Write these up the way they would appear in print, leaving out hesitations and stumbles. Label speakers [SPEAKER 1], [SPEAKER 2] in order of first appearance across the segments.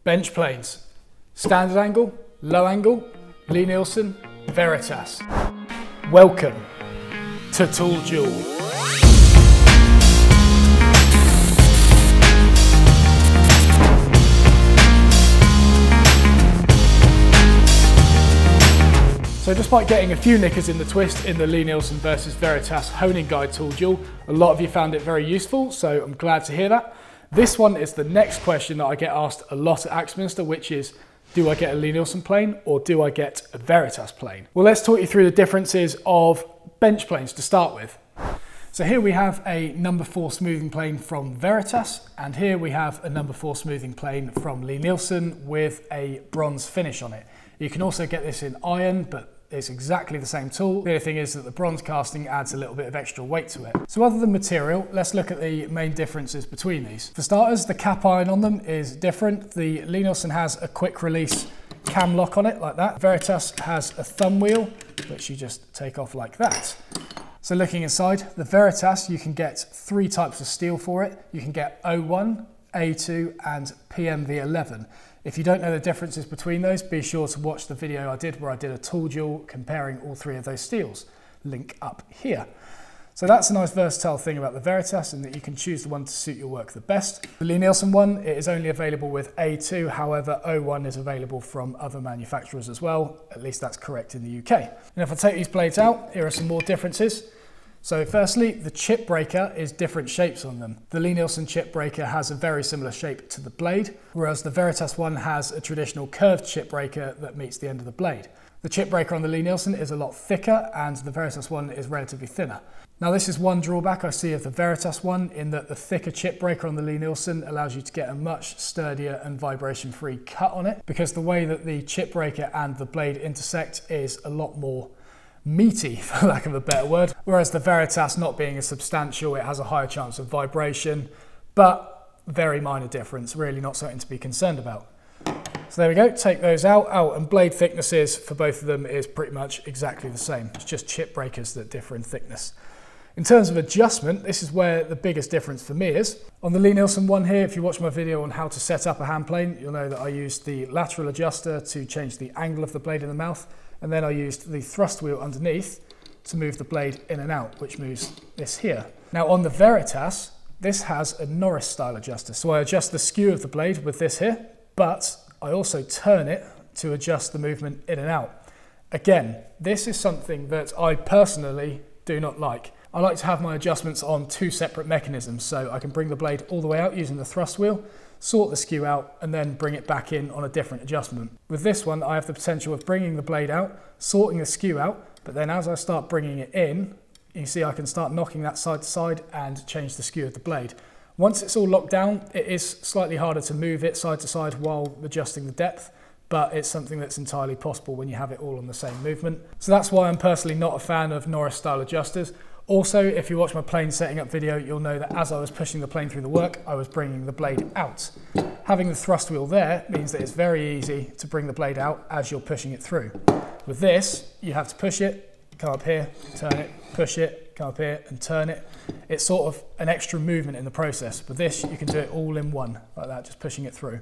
[SPEAKER 1] Bench planes. Standard angle, low angle, Lie-Nielsen, Veritas. Welcome to Tool Duel. So despite getting a few knickers in the twist in the Lie-Nielsen versus Veritas honing guide tool duel, a lot of you found it very useful, so I'm glad to hear that. This one is the next question that I get asked a lot at Axminster, which is, do I get a Lie-Nielsen plane or do I get a Veritas plane? Well, let's talk you through the differences of bench planes to start with. So here we have a number 4 smoothing plane from Veritas, and here we have a number 4 smoothing plane from Lie-Nielsen with a bronze finish on it. You can also get this in iron, but it's exactly the same tool. The only thing is that the bronze casting adds a little bit of extra weight to it. So other than material, let's look at the main differences between these. For starters, the cap iron on them is different. The Lie-Nielsen has a quick release cam lock on it like that. Veritas has a thumb wheel, which you just take off like that. So looking inside, the Veritas, you can get 3 types of steel for it. You can get O1, A2 and PMV11. If you don't know the differences between those, be sure to watch the video I did where I did a tool duel comparing all 3 of those steels. Link up here. So that's a nice versatile thing about the Veritas, in that you can choose the one to suit your work the best. The Lie-Nielsen one, it is only available with A2, however O1 is available from other manufacturers as well, at least that's correct in the UK. And if I take these blades out, here are some more differences. So firstly, the chip breaker is different shapes on them. The Lie-Nielsen chip breaker has a very similar shape to the blade, whereas the Veritas one has a traditional curved chip breaker that meets the end of the blade. The chip breaker on the Lie-Nielsen is a lot thicker and the Veritas one is relatively thinner. Now this is one drawback I see of the Veritas one, in that the thicker chip breaker on the Lie-Nielsen allows you to get a much sturdier and vibration-free cut on it, because the way that the chip breaker and the blade intersect is a lot more meaty, for lack of a better word, whereas the Veritas, not being as substantial, it has a higher chance of vibration, but very minor difference, really not something to be concerned about. So there we go, take those out, and blade thicknesses for both of them is pretty much exactly the same. It's just chip breakers that differ in thickness. In terms of adjustment, this is where the biggest difference for me is. On the Lie-Nielsen one here, if you watch my video on how to set up a hand plane, you'll know that I used the Lateral Adjuster to change the angle of the blade in the mouth, and then I used the thrust wheel underneath to move the blade in and out, which moves this here. Now on the Veritas, this has a Norris style adjuster. So I adjust the skew of the blade with this here, but I also turn it to adjust the movement in and out. Again, this is something that I personally do not like. I like to have my adjustments on 2 separate mechanisms, so I can bring the blade all the way out using the thrust wheel, sort the skew out, and then bring it back in on a different adjustment. With this one, I have the potential of bringing the blade out, sorting the skew out, but then as I start bringing it in, you see I can start knocking that side to side and change the skew of the blade. Once it's all locked down, it is slightly harder to move it side to side while adjusting the depth, but it's something that's entirely possible when you have it all on the same movement. So that's why I'm personally not a fan of Norris style adjusters. Also, if you watch my plane setting up video, you'll know that as I was pushing the plane through the work, I was bringing the blade out. Having the thrust wheel there means that it's very easy to bring the blade out as you're pushing it through. With this, you have to push it, come up here, turn it, push it, come up here and turn it. It's sort of an extra movement in the process. With this, you can do it all in one, like that, just pushing it through.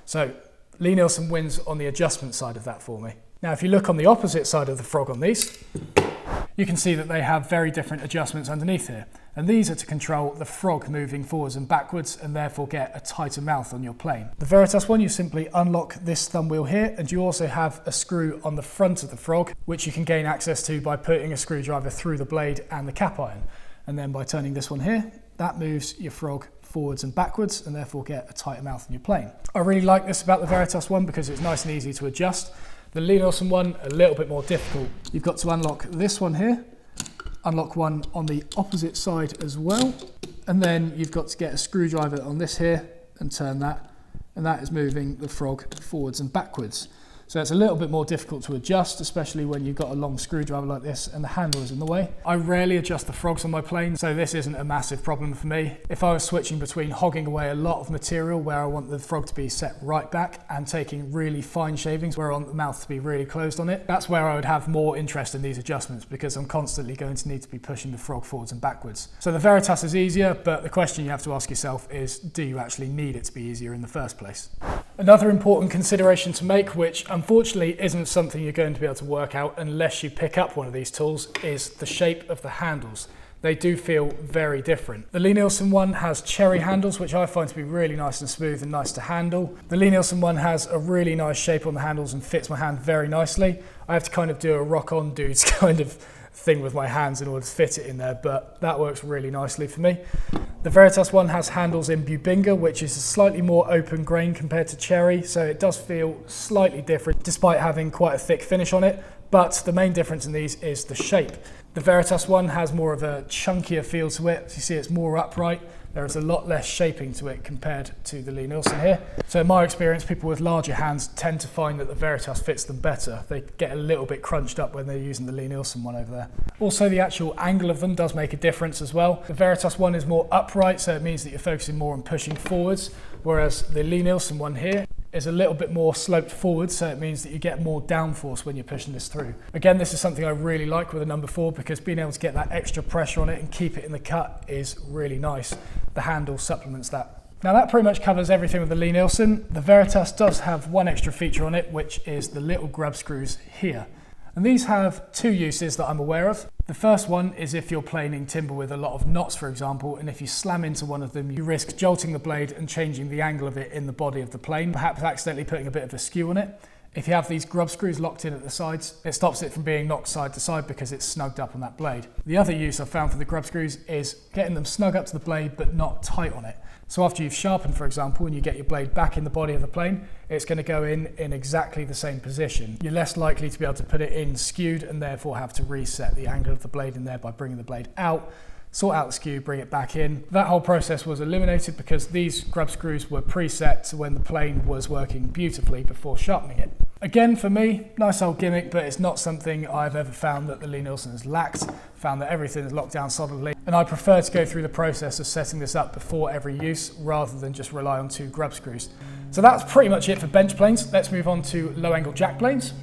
[SPEAKER 1] So Lie-Nielsen wins on the adjustment side of that for me. Now, if you look on the opposite side of the frog on these, you can see that they have very different adjustments underneath here. And these are to control the frog moving forwards and backwards and therefore get a tighter mouth on your plane. The Veritas one, you simply unlock this thumb wheel here, and you also have a screw on the front of the frog, which you can gain access to by putting a screwdriver through the blade and the cap iron. And then by turning this one here, that moves your frog forwards and backwards and therefore get a tighter mouth on your plane. I really like this about the Veritas one because it's nice and easy to adjust. The Lie-Nielsen one, a little bit more difficult. You've got to unlock this one here, unlock one on the opposite side as well, and then you've got to get a screwdriver on this here and turn that, and that is moving the frog forwards and backwards. So it's a little bit more difficult to adjust, especially when you've got a long screwdriver like this and the handle is in the way. I rarely adjust the frogs on my plane, so this isn't a massive problem for me. If I was switching between hogging away a lot of material where I want the frog to be set right back and taking really fine shavings where I want the mouth to be really closed on it, that's where I would have more interest in these adjustments, because I'm constantly going to need to be pushing the frog forwards and backwards. So the Veritas is easier, but the question you have to ask yourself is, do you actually need it to be easier in the first place? Another important consideration to make, which unfortunately isn't something you're going to be able to work out unless you pick up one of these tools, is the shape of the handles. They do feel very different. The Lie-Nielsen one has cherry handles, which I find to be really nice and smooth and nice to handle. The Lie-Nielsen one has a really nice shape on the handles and fits my hand very nicely. I have to kind of do a rock-on dudes kind of thing with my hands in order to fit it in there, but that works really nicely for me. The Veritas one has handles in Bubinga, which is a slightly more open grain compared to cherry, so it does feel slightly different despite having quite a thick finish on it, but the main difference in these is the shape. The Veritas one has more of a chunkier feel to it. So you see it's more upright. There is a lot less shaping to it compared to the Lie-Nielsen here. So in my experience, people with larger hands tend to find that the Veritas fits them better. They get a little bit crunched up when they're using the Lie-Nielsen one over there. Also, the actual angle of them does make a difference as well. The Veritas one is more upright, so it means that you're focusing more on pushing forwards, whereas the Lie-Nielsen one here is a little bit more sloped forward, so it means that you get more downforce when you're pushing this through. Again, this is something I really like with a number 4 because being able to get that extra pressure on it and keep it in the cut is really nice. The handle supplements that. Now that pretty much covers everything with the Lie-Nielsen. The Veritas does have one extra feature on it, which is the little grub screws here. And these have 2 uses that I'm aware of. The first one is if you're planing timber with a lot of knots, for example, and if you slam into one of them, you risk jolting the blade and changing the angle of it in the body of the plane, perhaps accidentally putting a bit of a skew on it. If you have these grub screws locked in at the sides, it stops it from being knocked side to side because it's snugged up on that blade. The other use I've found for the grub screws is getting them snug up to the blade but not tight on it. So after you've sharpened, for example, and you get your blade back in the body of the plane, it's going to go in exactly the same position. You're less likely to be able to put it in skewed and therefore have to reset the angle of the blade in there by bringing the blade out, sort out the skew, bring it back in. That whole process was eliminated because these grub screws were preset to when the plane was working beautifully before sharpening it. Again, for me, nice old gimmick, but it's not something I've ever found that the Lie-Nielsen has lacked. Found that everything is locked down solidly, and I prefer to go through the process of setting this up before every use rather than just rely on 2 grub screws. So that's pretty much it for bench planes. Let's move on to low angle jack planes.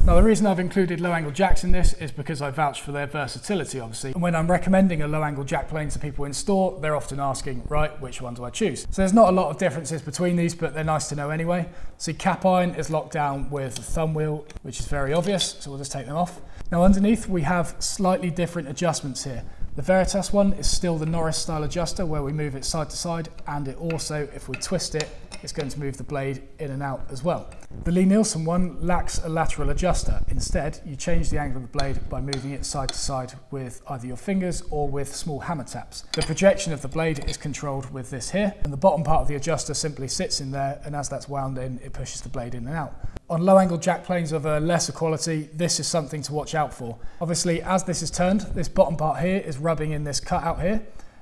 [SPEAKER 1] Now the reason I've included low angle jacks in this is because I vouch for their versatility, obviously. And when I'm recommending a low angle jack plane to people in store, they're often asking, right, which one do I choose? So there's not a lot of differences between these, but they're nice to know anyway. See, cap iron is locked down with the thumb wheel, which is very obvious, so we'll just take them off. Now underneath we have slightly different adjustments here. The Veritas one is still the Norris style adjuster where we move it side to side, and it also, if we twist it, it's going to move the blade in and out as well. The Lie-Nielsen one lacks a lateral adjuster. Instead, you change the angle of the blade by moving it side to side with either your fingers or with small hammer taps. The projection of the blade is controlled with this here, and the bottom part of the adjuster simply sits in there, and as that's wound in, it pushes the blade in and out. On low angle jack planes of a lesser quality, this is something to watch out for. Obviously, as this is turned, this bottom part here is rubbing in this cut out here,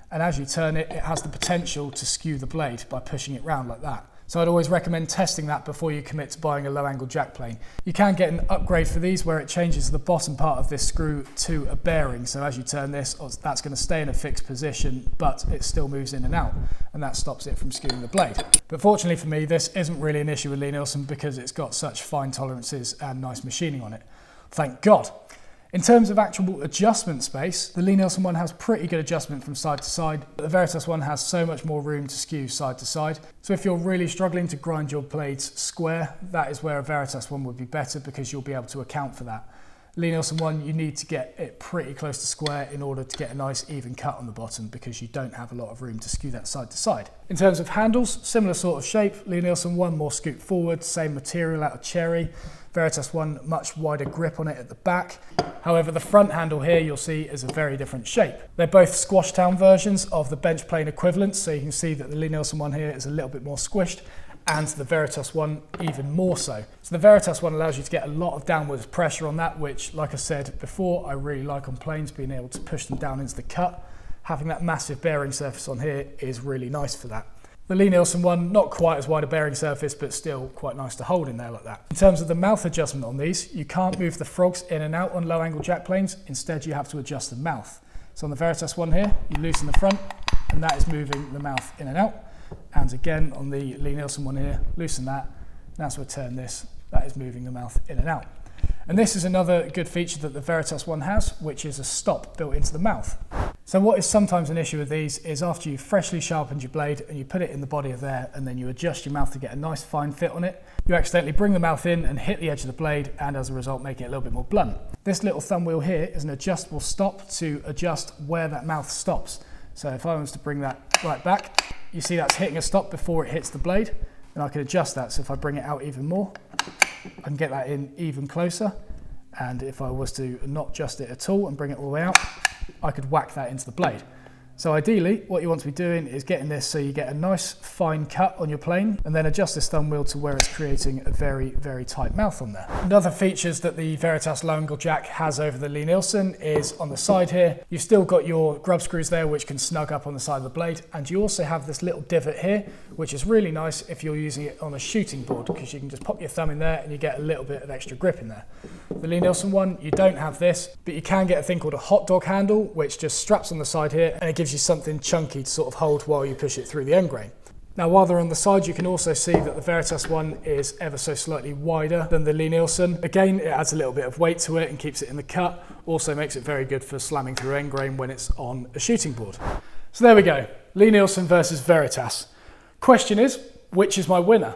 [SPEAKER 1] and as you turn it, it has the potential to skew the blade by pushing it round like that. So I'd always recommend testing that before you commit to buying a low angle jack plane. You can get an upgrade for these where it changes the bottom part of this screw to a bearing. So as you turn this, that's going to stay in a fixed position, but it still moves in and out, and that stops it from skewing the blade. But fortunately for me, this isn't really an issue with Lie-Nielsen because it's got such fine tolerances and nice machining on it. Thank God. In terms of actual adjustment space, the Lie-Nielsen one has pretty good adjustment from side to side, but the Veritas one has so much more room to skew side to side. So if you're really struggling to grind your blades square, that is where a Veritas one would be better because you'll be able to account for that. Lie-Nielsen one, you need to get it pretty close to square in order to get a nice even cut on the bottom because you don't have a lot of room to skew that side to side. In terms of handles, similar sort of shape. Lie-Nielsen one more scooped forward, same material out of cherry. Veritas one, much wider grip on it at the back. However, the front handle here you'll see is a very different shape. They're both squash down versions of the bench plane equivalents, so you can see that the Lie-Nielsen one here is a little bit more squished, and the Veritas one even more so. So the Veritas one allows you to get a lot of downwards pressure on that, which, like I said before, I really like on planes, being able to push them down into the cut. Having that massive bearing surface on here is really nice for that. The Lie-Nielsen one, not quite as wide a bearing surface, but still quite nice to hold in there like that. In terms of the mouth adjustment on these, you can't move the frogs in and out on low angle jack planes. Instead, you have to adjust the mouth. So on the Veritas one here, you loosen the front, and that is moving the mouth in and out. And again, on the Lie-Nielsen one here, loosen that, and as we turn this, that is moving the mouth in and out. And this is another good feature that the Veritas one has, which is a stop built into the mouth. So what is sometimes an issue with these is after you've freshly sharpened your blade and you put it in the body of there and then you adjust your mouth to get a nice fine fit on it, you accidentally bring the mouth in and hit the edge of the blade and as a result make it a little bit more blunt. This little thumb wheel here is an adjustable stop to adjust where that mouth stops. So if I was to bring that right back, you see that's hitting a stop before it hits the blade, and I can adjust that. So if I bring it out even more, I can get that in even closer. And if I was to not adjust it at all and bring it all the way out, I could whack that into the blade. So ideally, what you want to be doing is getting this so you get a nice fine cut on your plane and then adjust this thumb wheel to where it's creating a very, very tight mouth on there. Another features that the Veritas low angle jack has over the Lie-Nielsen is on the side here, you've still got your grub screws there which can snug up on the side of the blade, and you also have this little divot here which is really nice if you're using it on a shooting board because you can just pop your thumb in there and you get a little bit of extra grip in there. The Lie-Nielsen one, you don't have this, but you can get a thing called a hot dog handle which just straps on the side here and it gives you something chunky to sort of hold while you push it through the end grain. Now while they're on the side, you can also see that the Veritas one is ever so slightly wider than the Lie-Nielsen. Again, it adds a little bit of weight to it and keeps it in the cut. Also makes it very good for slamming through end grain when it's on a shooting board. So there we go, Lie-Nielsen versus Veritas. Question is, which is my winner?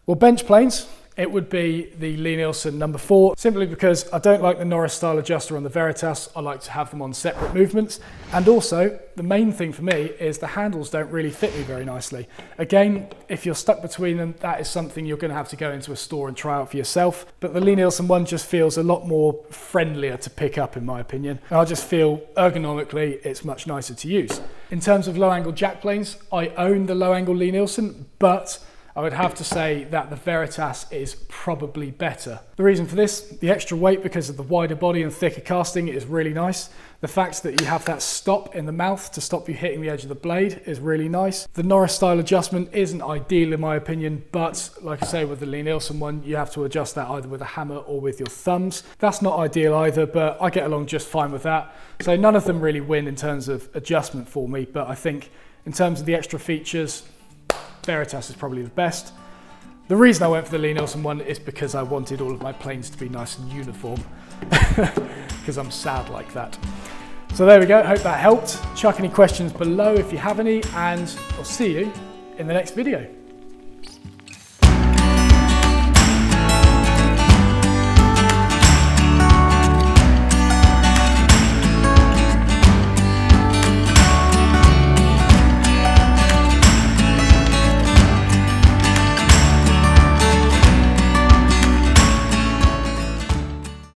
[SPEAKER 1] Well, bench planes, it would be the Lie-Nielsen number 4, simply because I don't like the Norris style adjuster on the Veritas. I like to have them on separate movements. And also, the main thing for me is the handles don't really fit me very nicely. Again, if you're stuck between them, that is something you're going to have to go into a store and try out for yourself. But the Lie-Nielsen one just feels a lot more friendlier to pick up in my opinion. And I just feel ergonomically, it's much nicer to use. In terms of low angle jack planes, I own the low angle Lie-Nielsen, but I would have to say that the Veritas is probably better. The reason for this, the extra weight because of the wider body and thicker casting is really nice. The fact that you have that stop in the mouth to stop you hitting the edge of the blade is really nice. The Norris style adjustment isn't ideal in my opinion, but like I say with the Lie-Nielsen one, you have to adjust that either with a hammer or with your thumbs. That's not ideal either, but I get along just fine with that. So none of them really win in terms of adjustment for me, but I think in terms of the extra features, Veritas is probably the best. The reason I went for the Lie-Nielsen one is because I wanted all of my planes to be nice and uniform, because I'm sad like that. So there we go, hope that helped. Chuck any questions below if you have any, and I'll see you in the next video.